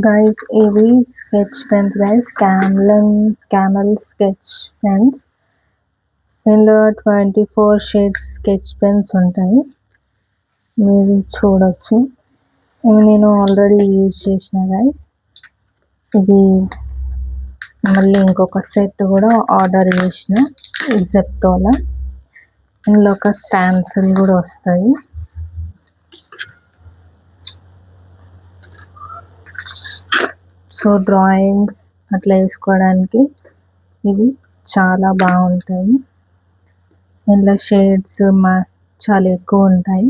Guys ఇవి sketch pens guys, camel sketch pens. ఇందులో 24 shades sketch pens ఉంటాయి, మీరు చూడొచ్చు. ఇవి నేను ఆల్రెడీ యూజ్ చేసిన గైస్. ఇది మళ్ళీ ఇంకొక సెట్ కూడా ఆర్డర్ చేసిన జెప్టోలో. ఇందులో ఒక స్టాంప్స్ కూడా వస్తాయి. సో డ్రాయింగ్స్ అట్లా వేసుకోవడానికి ఇవి చాలా బాగుంటాయి. ఇందులో షేడ్స్ చాలా ఎక్కువ ఉంటాయి.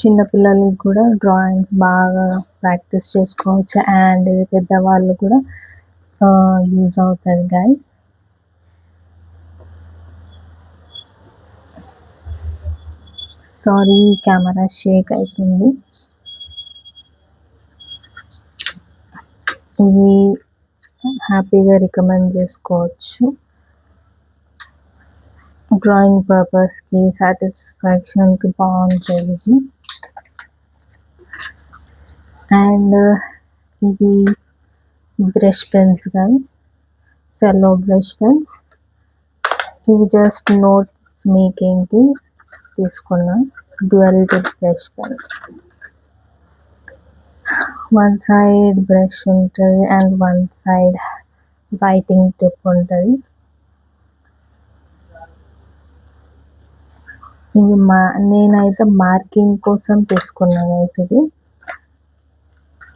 చిన్నపిల్లలకి కూడా డ్రాయింగ్స్ బాగా ప్రాక్టీస్ చేసుకోవచ్చు, అండ్ పెద్దవాళ్ళు కూడా యూజ్ అవుతుంది గైస్. సారీ కెమెరా షేక్ అవుతుంది. ఇవి హ్యాపీగా రికమెండ్ చేసుకోవచ్చు. డ్రాయింగ్ పర్పస్కి, సాటిస్ఫాక్షన్కి బాగుంటుంది. అండ్ ఇది brush pens guys, Cello brush pens. ఇవి జస్ట్ నోట్స్ మేకింగ్కి తీసుకున్నా dual tip brush pens. One side brush ఉంటుంది and one side writing tip ఉంటుంది. ఇవి నేనైతే మార్కింగ్ కోసం తీసుకున్నాను.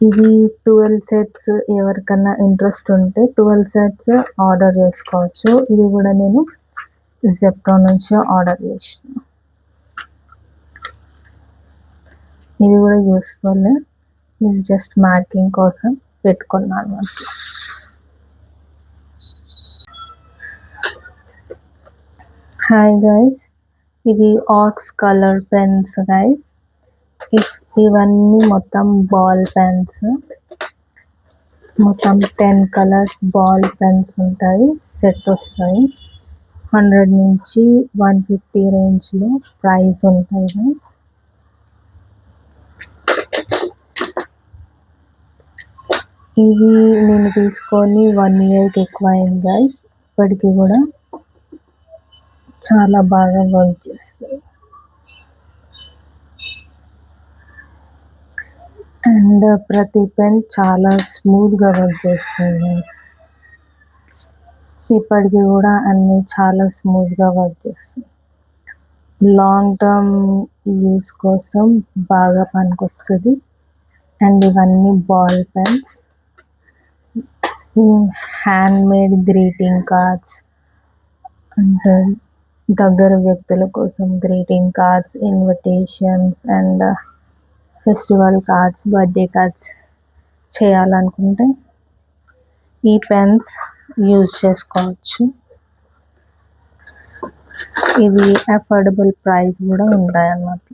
ఇది 12 సెట్స్. ఎవరికన్నా ఇంట్రెస్ట్ ఉంటే 12 సెట్స్ ఆర్డర్ చేసుకోవచ్చు. ఇది కూడా నేను జెప్టో నుంచి ఆర్డర్ చేసిన. ఇది కూడా యూస్ఫుల్. ఇది జస్ట్ మార్కింగ్ కోసం పెట్టుకున్నాను. హాయ్ గైస్, ఇవి ఆక్స్ కలర్ పెన్స్ గైస్. ఇవన్నీ మొత్తం బాల్ పెన్స్. మొత్తం 10 కలర్స్ బాల్ పెన్స్ ఉంటాయి, సెట్ వస్తాయి. 100 నుంచి 150 రేంజ్లో ప్రైస్ ఉంటాయి గైస్. ఇవి నేను తీసుకొని 1 ఇయర్కి ఎక్కువ అయింది గైస్. ఇప్పటికీ కూడా చాలా బాగా వర్క్ చేస్తాయి. అండ్ ప్రతి పెన్ చాలా స్మూత్గా వర్క్ చేస్తుంది. ఇప్పటికీ కూడా అన్నీ చాలా స్మూత్గా వర్క్ చేస్తుంది. లాంగ్ టర్మ్ యూస్ కోసం బాగా పనికొస్తుంది. అండ్ ఇవన్నీ ball pens. Hand made greeting cards అంటే దగ్గర వ్యక్తుల కోసం greeting cards, invitations and festival cards, birthday cards చేయాలనుకుంటే ఈ పెన్స్ యూజ్ చేసుకోవచ్చు. ఇవి అఫోర్డబుల్ ప్రైస్ కూడా ఉంటాయి అన్నమాట.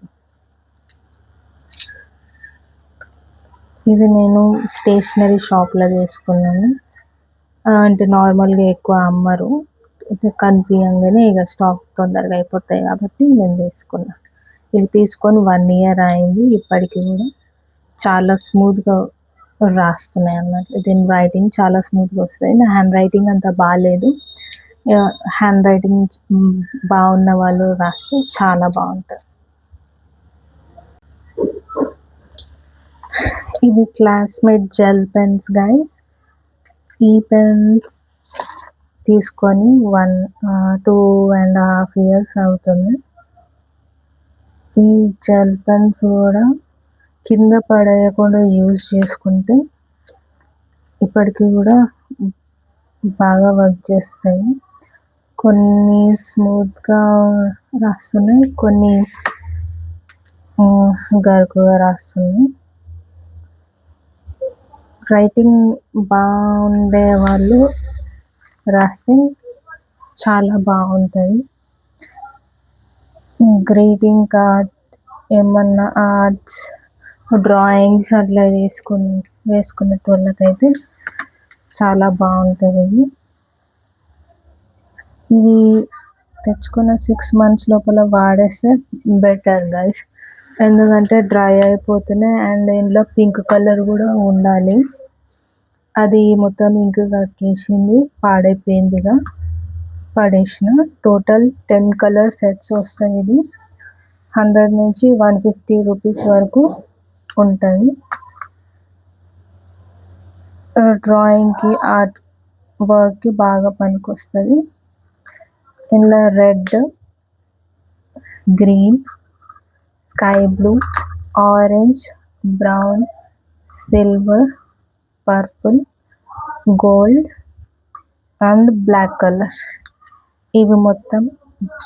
ఇది నేను స్టేషనరీ షాప్లో తీసుకున్నాను. అంటే నార్మల్గా ఎక్కువ అమ్మరు, కనిపించగానే ఇక స్టాక్ తొందరగా అయిపోతాయి కాబట్టి నేను తీసుకున్నాను. ఇవి తీసుకొని 1 ఇయర్ అయింది. ఇప్పటికీ కూడా చాలా స్మూత్గా రాస్తున్నాయి అన్నమాట. దీని రైటింగ్ చాలా స్మూత్గా వస్తుంది. నా హ్యాండ్ రైటింగ్ అంత బాగాలేదు. హ్యాండ్ రైటింగ్ బాగున్న వాళ్ళు రాస్తే చాలా బాగుంటుంది. ఇవి క్లాస్మేట్ జెల్ పెన్స్ గైస్. ఈ పెన్స్ తీసుకొని 2.5 ఇయర్స్ అవుతుంది. ఈ జెల్ పెన్స్ కూడా కింద పడేయకుండా యూజ్ చేసుకుంటే ఇప్పటికీ కూడా బాగా వర్క్ చేస్తాయి. కొన్ని స్మూత్గా రాస్తున్నాయి, కొన్ని గరుకుగా రాస్తున్నాయి. రైటింగ్ బాగుండే వాళ్ళు రాస్తే చాలా బాగుంటుంది. గ్రీటింగ్ కార్డ్, ఏమన్నా ఆర్ట్స్, డ్రాయింగ్స్ అట్లా వేసుకునే వాళ్ళకైతే చాలా బాగుంటుంది. ఇవి తెచ్చుకున్న 6 months లోపల వాడేస్తే బెటర్ గైస్. ఎందుకంటే డ్రై అయిపోతున్నాయి అండ్ ఇందులో పింక్ కలర్ కూడా ఉండాలి. అది మొత్తం ఇంక్ కక్కేసింది, పాడైపోయిందిగా, పడేసిన. టోటల్ 10 కలర్ సెట్స్ వస్తాయి. ఇది 100 నుంచి 150 రూపీస్ వరకు ఉంటుంది. డ్రాయింగ్కి, ఆర్ట్ వర్క్కి బాగా పనికొస్తుంది. ఇందులో red, green, sky blue, orange, brown, silver, purple, gold and black colour, ఇవి మొత్తం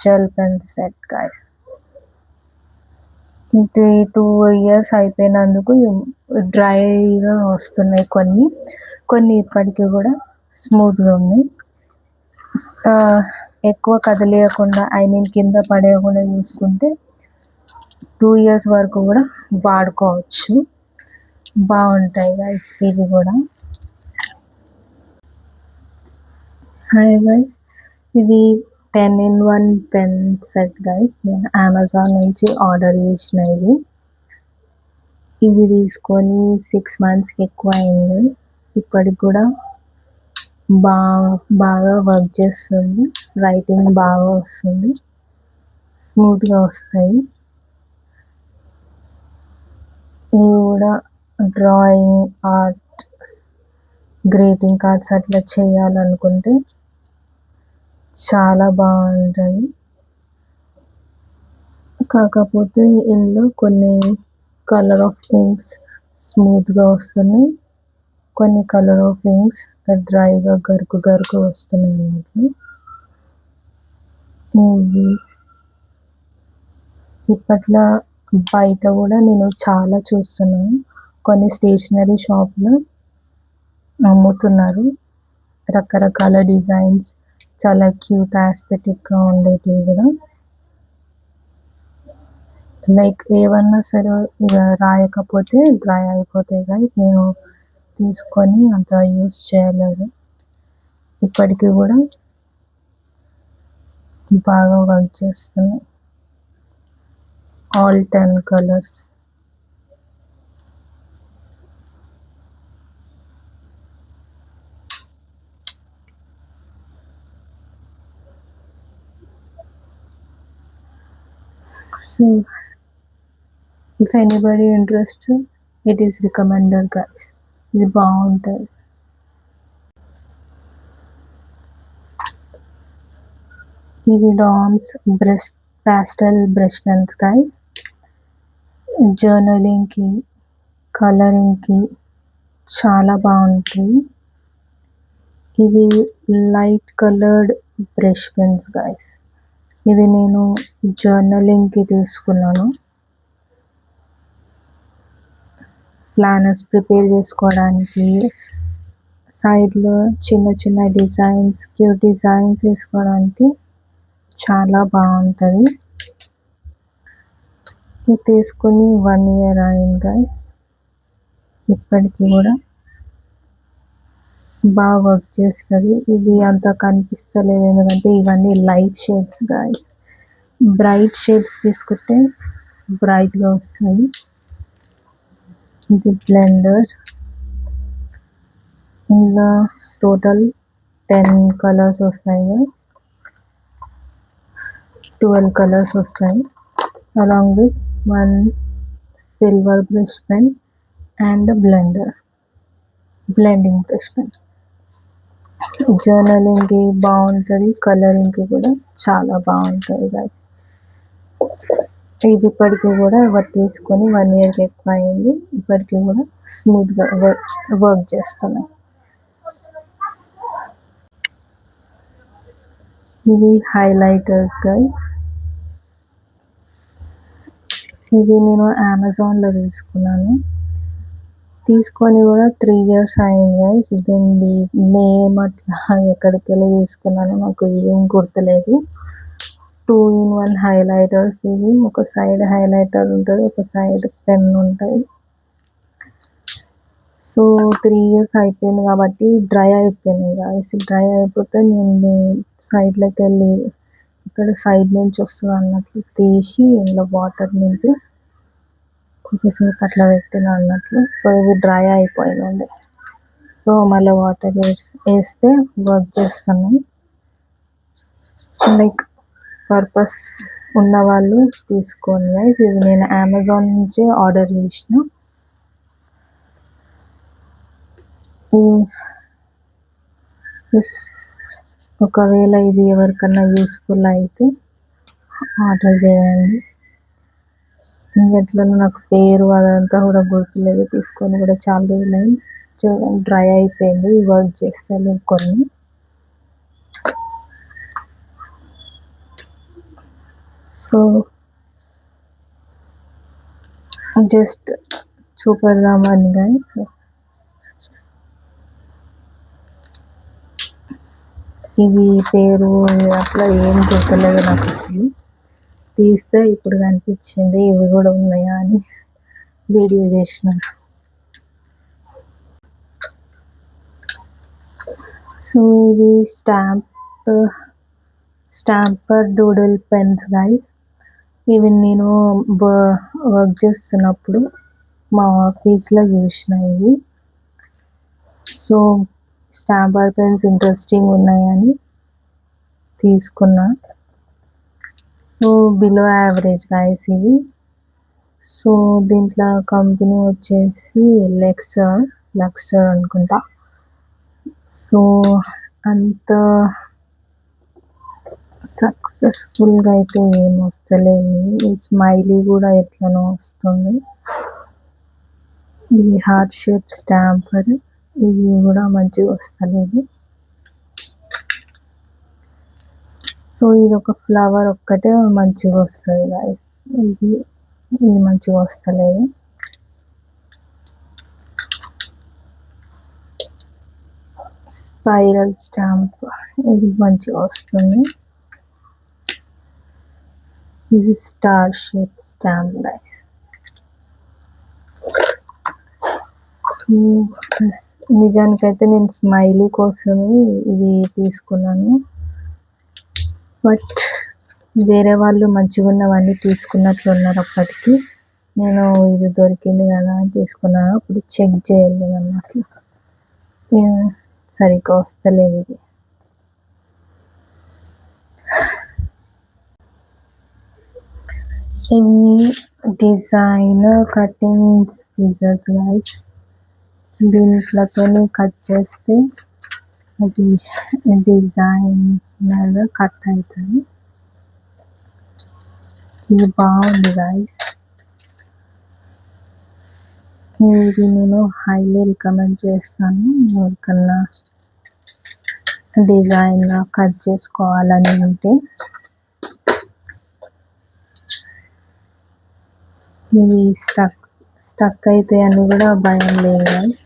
gel pen set guys. 2 years అయిపోయినందుకు డ్రైగా వస్తున్నాయి. కొన్ని ఇప్పటికీ కూడా స్మూత్గా ఉన్నాయి. ఎక్కువ కదిలేయకుండా, కింద పడేయకుండా చూసుకుంటే 2 ఇయర్స్ వరకు కూడా వాడుకోవచ్చు. బాగుంటాయి గైస్ ఇవి కూడా. హాయ్ గైస్, ఇది 10-in-1 పెన్ సెట్ గైస్. నేను అమెజాన్ నుంచి ఆర్డర్ చేసిన ఇవి తీసుకొని 6 మంత్స్కి ఎక్కువ అయింది. ఇప్పటికి కూడా బాగా వర్క్ చేస్తుంది. రైటింగ్ బాగా వస్తుంది, స్మూత్గా వస్తాయి. ఇవి కూడా డ్రాయింగ్, ఆర్ట్, గ్రీటింగ్ కార్డ్స్ అట్లా చేయాలనుకుంటే చాలా బాగుంటుంది. కాకపోతే ఇందులో కొన్ని కలర్ ఆఫ్ ఇంక్స్ స్మూత్గా వస్తున్నాయి, కొన్ని కలర్ ఆఫ్ ఇంక్స్ డ్రైగా గరుకు వస్తున్నాయి. ఇప్పట్లో బయట కూడా నేను చాలా చూస్తున్నాను, కొన్ని స్టేషనరీ షాప్లో అమ్ముతున్నారు రకరకాల డిజైన్స్, చాలా క్యూట్ ఆస్థెటిక్గా ఉండేటివి కూడా. లైక్ ఏమన్నా సరే రాయకపోతే డ్రై అయిపోతాయి గైస్. నేను తీసుకొని అంత యూస్ చేయలేదు. ఇప్పటికీ కూడా బాగా వర్క్ చేస్తున్నాయి. All 10 colours. So if anybody interested, it is recommended guys. ఇది బాగుంటుంది. ఇవి DOMS pastel brush pens guys. జర్నలింగ్కి, కలరింగ్కి చాలా బాగుంటాయి. ఇవి light coloured brush pens guys. ఇది నేను జర్నలింగ్కి తీసుకున్నాను. ప్లానర్స్ ప్రిపేర్ చేసుకోవడానికి, సైడ్లో చిన్న డిజైన్స్, క్యూట్ డిజైన్స్ వేసుకోవడానికి చాలా బాగుంటుంది. ఇది తీసుకొని 1 year అయింది గైస్. ఇప్పటికీ కూడా బాగా వర్క్ చేస్తుంది. ఇది అంత కనిపిస్తలేదు ఎందుకంటే ఇవన్నీ light shades guys. Bright shades తీసుకుంటే బ్రైట్గా వస్తుంది. ఇది బ్లెండర్. ఇందులో టోటల్ 10 కలర్స్ వస్తాయి, 12 కలర్స్ వస్తాయి. Along with 1 silver brush pen and blending brush pen. జర్నలింగ్కి బాగుంటుంది, కలరింగ్కి కూడా చాలా బాగుంటుంది గైస్. ఇది ఇప్పటికీ కూడా తీసుకొని 1 yearకి ఎక్కువ అయింది. ఇప్పటికీ కూడా స్మూత్గా వర్క్ చేస్తున్నాయి. ఇది హైలైటర్స్ గైస్. ఇది నేను అమెజాన్లో తీసుకొని కూడా 3 years అయింది గైస్. దీన్ని నేమ్ అట్లా ఎక్కడికి వెళ్ళి తీసుకున్నాను నాకు ఏం గుర్తులేదు. 2-in-1 highlighters. ఇవి ఒక సైడ్ హైలైటర్ ఉంటుంది, ఒక సైడ్ పెన్ ఉంటుంది. సో 3 years అయిపోయింది కాబట్టి డ్రై అయిపోయినాయి గైస్. డ్రై అయిపోతే నేను సైడ్లోకి వెళ్ళి ఇక్కడ సైడ్ నుంచి వస్తుంది అన్నట్లు తీసి ఇందులో వాటర్ నింపి కొద్దిసేపు అట్లా పెట్టిన అన్నట్లు. సో ఇవి డ్రై అయిపోయినండి. సో మళ్ళీ వాటర్ వేస్తే వర్క్ చేస్తున్నాం. లైక్ పర్పస్ ఉన్న వాళ్ళు తీసుకోండి. ఇది నేను అమెజాన్ నుంచి ఆర్డర్ చేసిన. ఒకవేళ ఇది ఎవరికన్నా యూస్ఫుల్ అయితే ఆర్డర్ చేయండి. ఇంకెట్లా నాకు పేరు అదంతా కూడా గుర్తులేదు, తీసుకొని కూడా చాలా రోజులైంది. చూడండి డ్రై అయిపోయింది. వర్క్ చేస్తాను కొన్ని. సో జస్ట్ చూపెడదామని గైస్. ఇది పేరు అట్లా ఏం గుర్తులేదు నాకు అసలు. తీస్తే ఇప్పుడు కనిపించింది ఇవి కూడా ఉన్నాయా అని వీడియో చేసిన. సో ఇది స్టాంపర్ డూడల్ పెన్స్ గైస్. ఇవి నేను వర్క్ చేస్తున్నప్పుడు మా ఆఫీస్లో చూసిన ఇవి. సో స్టాంపర్ పెన్స్ ఇంట్రెస్టింగ్ ఉన్నాయని తీసుకున్నా. సో బిలో యావరేజ్ గైస్ ఇవి. సో దీంట్లో కంపెనీ వచ్చేసి లక్సర్ అనుకుంటా. సో అంత సక్సెస్ఫుల్గా అయితే ఏం వస్తలేదు. ఈ స్మైలీ కూడా ఎట్లనో వస్తుంది. ఇది హార్ట్ షేప్ స్టాంపర్, ఇది కూడా మంచిగా వస్తలేదు. సో ఇది ఒక ఫ్లవర్ ఒక్కటే మంచిగా వస్తుంది గైస్. ఇది మంచిగా వస్తలేదు. స్పైరల్ స్టాంప్ ఇది మంచిగా వస్తుంది. ఇది స్టార్ షేప్ స్టాంప్ గైస్. నిజానికైతే నేను స్మైలీ కోసమే ఇది తీసుకున్నాను. బట్ వేరే వాళ్ళు మంచిగా ఉన్నవన్నీ తీసుకున్నట్లు ఉన్నారు. అప్పటికి నేను ఇది దొరికింది కదా అని తీసుకున్నాను. అప్పుడు చెక్ చేయలేదు అన్నట్లు, సరిగ్గా వస్తలేదు ఇది. ఇవి డిజైన్ కటింగ్ సీజర్స్ గైస్. దీంట్లోతో కట్ చేస్తే అది డిజైన్ లాగా కట్ అవుతుంది. ఇది బాగుంది గైస్. ఇది నేను హైలీ రికమెండ్ చేస్తాను. ఎవరికన్నా డిజైన్ కట్ చేసుకోవాలని ఉంటే. ఇవి స్టక్ అయితే అని కూడా భయం లేదు గైస్.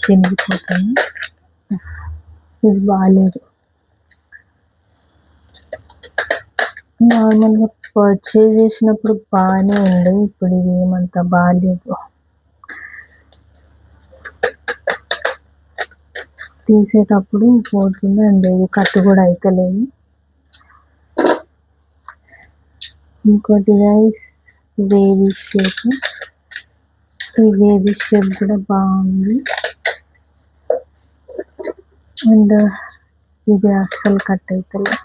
చినిగిపోతుంది. ఇది బాగాలేదు. నార్మల్గా పర్చేజ్ చేసినప్పుడు బాగానే ఉండే, ఇప్పుడు ఇది ఏమంత బాగాలేదు. తీసేటప్పుడు పోతుంది అండ్ ఇది కట్ కూడా అవుతలేదు. ఇంకోటి గైస్ వేవీ షేప్. ఈ వేవీ షేప్ కూడా బాగుంది. అండ్ ఇది అస్సలు కట్ అవుతలేదు.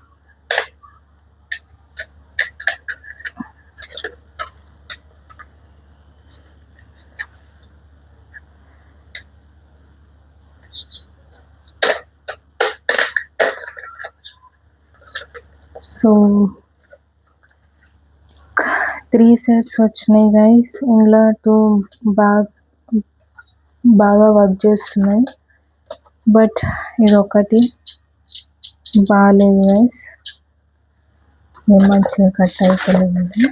సో 3 సెట్స్ వచ్చినాయి గైస్. ఇందులో 2 బాగా వర్క్ చేస్తున్నాయి. బట్ ఇది ఒకటి బాగాలేదు గైస్. ఏం మంచిగా కట్ అయిపోలేదు.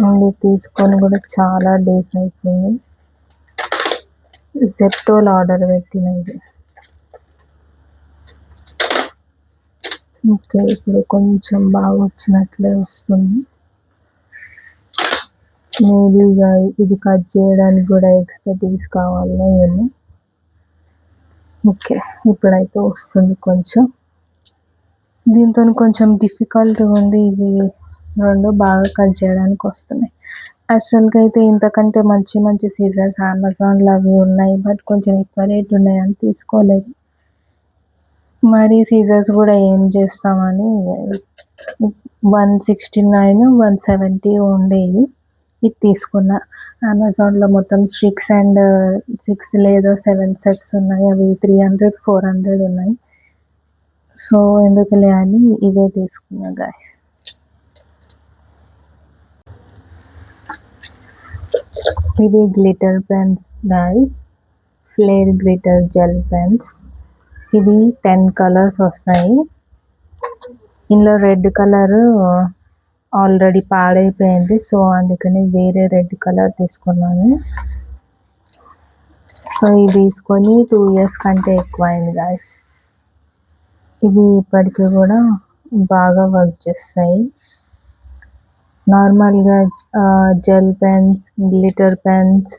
మళ్ళీ తీసుకొని కూడా చాలా డేస్ అయిపోయింది. జెప్టోలో ఆర్డర్ పెట్టిన ఇది. ఓకే, ఇప్పుడు కొంచెం బాగా వచ్చినట్లే వస్తుంది. మేబీ ఇది కట్ చేయడానికి కూడా ఎక్స్పర్టీస్ కావాలో ఏమో. ఓకే, ఇప్పుడైతే వస్తుంది కొంచెం. దీంతో కొంచెం డిఫికల్ట్గా ఉంది ఇది రెండు బాగా కట్ చేయడానికి వస్తున్నాయి. అసలుకైతే ఇంతకంటే మంచి మంచి సీజర్స్ అమెజాన్లో అవి ఉన్నాయి, బట్ కొంచెం ఎక్కువ రేట్ ఉన్నాయని తీసుకోలేదు. మరి సీజర్స్ కూడా ఏం చేస్తామని 169 170 ఉండేవి, ఇది తీసుకున్నా. అమెజాన్లో మొత్తం 6 లేదా 7 సెట్స్ ఉన్నాయి, అవి 300 400 ఉన్నాయి. సో ఎందుకులే అని ఇదే తీసుకున్నా గాయస్. ఇది glitter pens guys, flair glitter gel pens. ఇది 10 కలర్స్ వస్తాయి. ఇందులో రెడ్ కలర్ ఆల్రెడీ పాడైపోయింది, సో అందుకని వేరే రెడ్ కలర్ తీసుకున్నాను. సో ఇది తీసుకొని 2 years కంటే ఎక్కువ అయింది గాయస్. ఇవి ఇప్పటికీ కూడా బాగా వర్క్ చేస్తాయి. నార్మల్గా gel pens, glitter pens,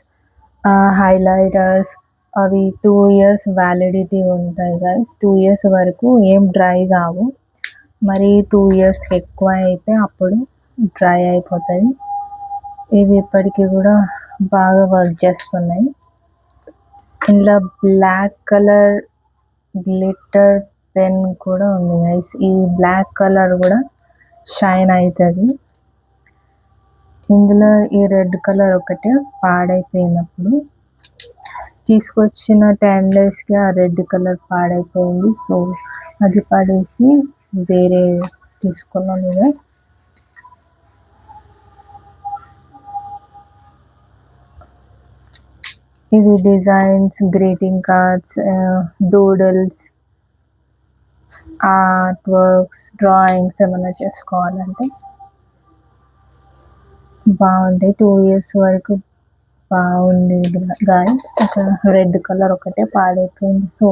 highlighters అవి 2 years వ్యాలిడిటీ ఉంటాయి గాయస్. 2 years వరకు ఏం డ్రై కావు. మరి 2 years ఎక్కువ అయితే అప్పుడు డ్రై అయిపోతాయి. ఇవి ఇప్పటికీ కూడా బాగా వర్క్ చేస్తున్నాయి. ఇందులో బ్లాక్ కలర్ గ్లిటర్ పెన్ కూడా ఉంది గైస్. ఈ బ్లాక్ కలర్ కూడా షైన్ అవుతుంది. ఇందులో ఈ రెడ్ కలర్ ఒకటే పాడైపోయినప్పుడు తీసుకొచ్చిన 10 daysకి ఆ రెడ్ కలర్ పాడైపోయింది. సో అది పడేసి వేరే తీసుకున్నాను ఇక. ఇవి designs, greeting cards, doodles, art works, drawings ఏమైనా చేసుకోవాలంటే బాగుంటాయి. 2 years వరకు బాగుంది గాయస్. ఒక రెడ్ కలర్ ఒకటే పాడైపోయింది. సో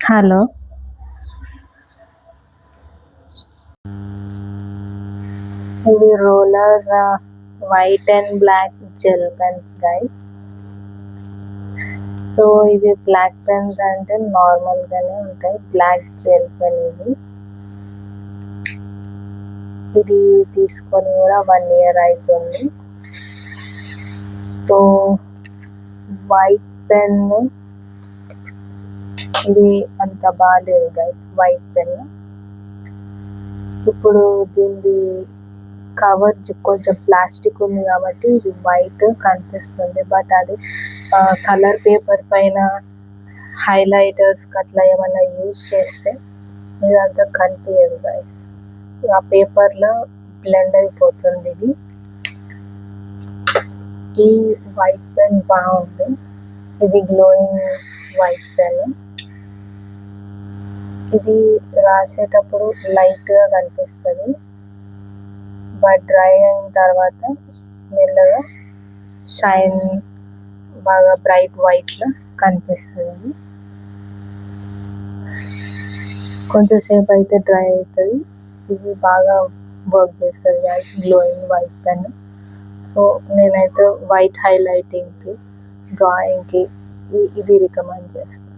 హలో, ఇది roller white and black gel pens guys. So ఇది బ్లాక్ పెన్స్ అంటే నార్మల్గానే ఉంటాయి, బ్లాక్ జెల్ పెన్. ఇది తీసుకొని కూడా 1 year అవుతుంది. సో వైట్ పెన్ ఇది అంత బాగాలేదు గైస్, వైట్ పెన్. ఇప్పుడు దీన్ని కవర్ కొంచెం ప్లాస్టిక్ ఉంది కాబట్టి ఇది వైట్ కనిపిస్తుంది, బట్ అది కలర్ పేపర్ పైన హైలైటర్స్ అట్లా ఏమైనా యూజ్ చేస్తే ఇదంతా కనిపించదు గైస్. ఆ పేపర్లో బ్లెండ్ అయిపోతుంది ఇది. ఈ వైట్ పెన్ బాగుంది, ఇది గ్లోయింగ్ వైట్ పెన్. ఇది రాసేటప్పుడు లైట్గా కనిపిస్తుంది, బట్ డ్రై అయిన తర్వాత మెల్లగా షైన్ బాగా బ్రైట్ వైట్లో కనిపిస్తుంది. కొంచెం సేపు అయితే డ్రై అవుతుంది. ఇది బాగా వర్క్ చేస్తుంది guys, glowing white pen. So నేనైతే వైట్ హైలైటింగ్కి, డ్రాయింగ్కి ఇది రికమెండ్ చేస్తాను.